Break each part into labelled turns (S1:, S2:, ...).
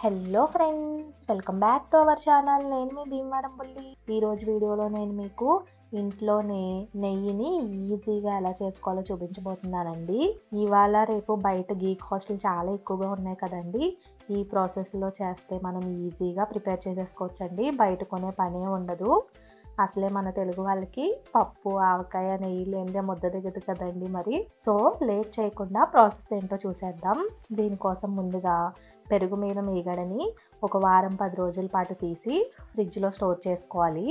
S1: Hello friends, welcome back to our channel. నేను మీ భీమవరం బుల్లి. ఈరోజు వీడియోలో నేను మీకు ఇంట్లోనే నెయ్యిని ఈజీగా ఎలా చేసుకోవాలో చూపించబోతున్నానండి. ఇవాళ రేపు బయట గీ కాస్ట్లు చాలా ఎక్కువగా ఉన్నాయి కదండి. ఈ ప్రాసెస్లో చేస్తే మనం ఈజీగా ప్రిపేర్ చేసేసుకోవచ్చండి. బయట కొనే పనే ఉండదు. అసలే మన తెలుగు వాళ్ళకి పప్పు, ఆవకాయ, నెయ్యి లేనిదే ముద్ద దిగదు కదండి. మరి సో లేట్ చేయకుండా ప్రాసెస్ ఏంటో చూసేద్దాం. దీనికోసం ముందుగా పెరుగు మీద మీగడని ఒక వారం 10 రోజుల పాటు తీసి ఫ్రిడ్జ్లో స్టోర్ చేసుకోవాలి.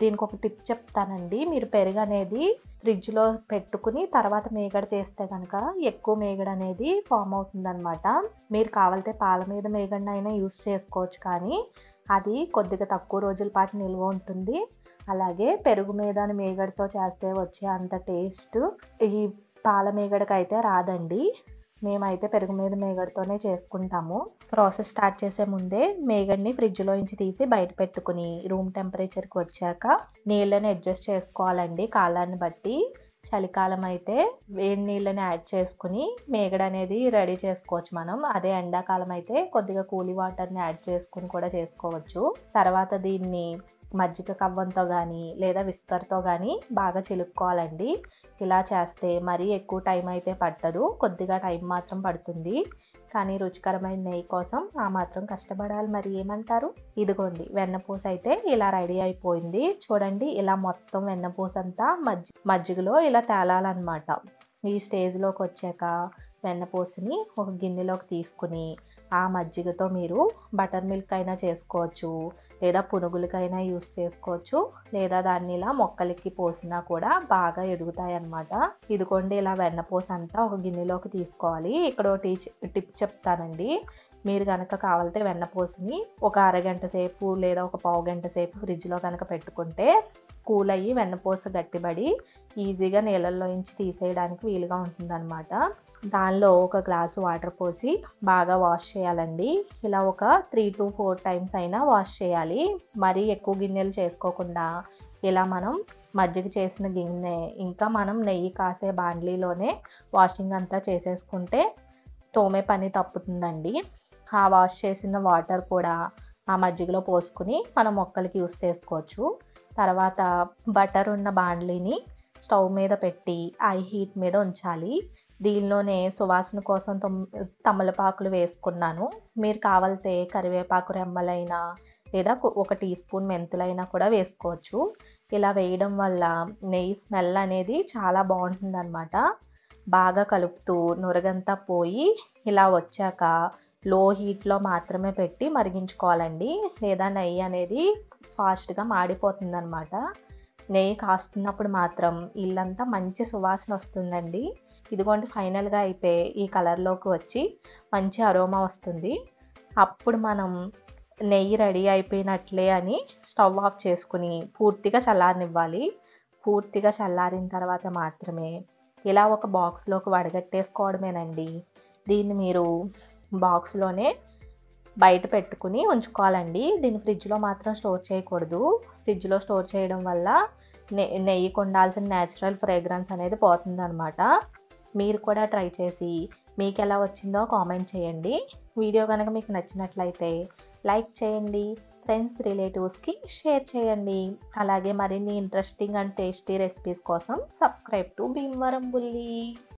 S1: దీనికి ఒక టిప్ చెప్తానండి. మీరు పెరుగు అనేది ఫ్రిడ్జ్లో పెట్టుకుని తర్వాత మీగడ తీస్తే కనుక ఎక్కువ మీగడ అనేది ఫామ్ అవుతుందన్నమాట. మీరు కావాలంటే పాల మీద మీగడనైనా యూస్ చేసుకోవచ్చు, కానీ అది కొద్దిగా తక్కువ రోజుల పాటు నిల్వ ఉంటుంది. అలాగే పెరుగు మీద మీగడతో చేస్తే వచ్చే అంత టేస్ట్ ఈ పాల మీగడకైతే రాదండి. మేమైతే పెరుగు మీద మీగడతోనే చేసుకుంటాము. ప్రాసెస్ స్టార్ట్ చేసే ముందే మీగడని ఫ్రిడ్జ్లో నుంచి తీసి బయట పెట్టుకుని రూమ్ టెంపరేచర్కి వచ్చాక నీళ్ళని అడ్జస్ట్ చేసుకోవాలండి కాలాన్ని బట్టి. చలికాలం అయితే వేడి నీళ్ళని యాడ్ చేసుకుని మీగడ అనేది రెడీ చేసుకోవచ్చు మనం. అదే ఎండాకాలం అయితే కొద్దిగా కూలి వాటర్ని యాడ్ చేసుకుని కూడా చేసుకోవచ్చు. తర్వాత దీన్ని మజ్జిగ కవ్వంతో కానీ లేదా విస్కర్తో కానీ బాగా చిలుక్కోవాలండి. ఇలా చేస్తే మరీ ఎక్కువ టైం అయితే పట్టదు, కొద్దిగా టైం మాత్రం పడుతుంది. కానీ రుచికరమైన నెయ్యి కోసం ఆ మాత్రం కష్టపడాలి, మరి ఏమంటారు. ఇదిగోండి, వెన్నపూస అయితే ఇలా రెడీ అయిపోయింది. చూడండి, ఇలా మొత్తం వెన్నపూస అంతా మజ్జిగలో ఇలా తేలాలన్నమాట. ఈ స్టేజ్లోకి వచ్చాక వెన్నపూసని ఒక గిన్నెలోకి తీసుకుని ఆ మజ్జిగతో మీరు బటర్ మిల్క్ అయినా చేసుకోవచ్చు, లేదా పునుగులకైనా యూస్ చేసుకోవచ్చు, లేదా దాన్ని ఇలా మొక్కలకి పోసినా కూడా బాగా ఎదుగుతాయి అన్నమాట. ఇదిగోండి, ఇలా వెన్నపూస అంతా ఒక గిన్నెలోకి తీసుకోవాలి. ఇక్కడ టిప్ చెప్తానండి. మీరు కనుక కావాలంటే వెన్నపూసని ఒక అరగంట సేపు లేదా ఒక పావు గంట సేపు ఫ్రిడ్జ్లో కనుక పెట్టుకుంటే కూల్ అయ్యి వెన్నపూస గట్టిపడి ఈజీగా నీళ్ళల్లో నుంచి తీసేయడానికి వీలుగా ఉంటుందన్నమాట. దానిలో ఒక గ్లాసు వాటర్ పోసి బాగా వాష్ చేయాలండి. ఇలా ఒక 3 to 4 టైమ్స్ అయినా వాష్ చేయాలి. మరీ ఎక్కువ గిన్నెలు చేసుకోకుండా ఇలా మనం మజ్జిగ చేసిన గిన్నె ఇంకా మనం నెయ్యి కాసే బాండ్లీలోనే వాషింగ్ అంతా చేసేసుకుంటే తోమే పని తప్పుతుందండి. ఆ వాష్ చేసిన వాటర్ కూడా ఆ మజ్జిగలో పోసుకుని మనం మొక్కలకి యూస్ చేసుకోవచ్చు. తర్వాత బటర్ ఉన్న బాండ్లీని స్టవ్ మీద పెట్టి హై హీట్ మీద ఉంచాలి. దీనిలోనే సువాసన కోసం తమలపాకులు వేసుకున్నాను. మీరు కావాలితే కరివేపాకు రెమ్మలైనా లేదా ఒక టీ స్పూన్ మెంతులైనా కూడా వేసుకోవచ్చు. ఇలా వేయడం వల్ల నెయ్యి స్మెల్ అనేది చాలా బాగుంటుందన్నమాట. బాగా కలుపుతూ నురగంతా పోయి ఇలా వచ్చాక లో హీట్లో మాత్రమే పెట్టి మరిగించుకోవాలండి, లేదా నెయ్యి అనేది ఫాస్ట్గా మాడిపోతుందన్నమాట. నెయ్యి కాస్తున్నప్పుడు మాత్రం ఇల్లంతా మంచి సువాసన వస్తుందండి. ఇదిగోండి, ఫైనల్గా అయితే ఈ కలర్లోకి వచ్చి మంచి అరోమా వస్తుంది. అప్పుడు మనం నెయ్యి రెడీ అయిపోయినట్లే అని స్టవ్ ఆఫ్ చేసుకుని పూర్తిగా చల్లారనివ్వాలి. పూర్తిగా చల్లారిన తర్వాత మాత్రమే ఇలా ఒక బాక్స్లోకి వడగట్టేసుకోవడమేనండి. దీన్ని మీరు బాక్స్లోనే బయట పెట్టుకుని ఉంచుకోవాలండి. దీన్ని ఫ్రిడ్జ్లో మాత్రం స్టోర్ చేయకూడదు. ఫ్రిడ్జ్లో స్టోర్ చేయడం వల్ల నెయ్యికి ఉండాల్సిన న్యాచురల్ ఫ్రేగ్రెన్స్ అనేది పోతుందన్నమాట. మీరు కూడా ట్రై చేసి మీకు ఎలా వచ్చిందో కామెంట్ చేయండి. వీడియో కనుక మీకు నచ్చినట్లయితే లైక్ చేయండి, ఫ్రెండ్స్ రిలేటివ్స్కి షేర్ చేయండి. అలాగే మరిన్ని ఇంట్రెస్టింగ్ అండ్ టేస్టీ రెసిపీస్ కోసం సబ్స్క్రైబ్ టు భీమవరం బుల్లి.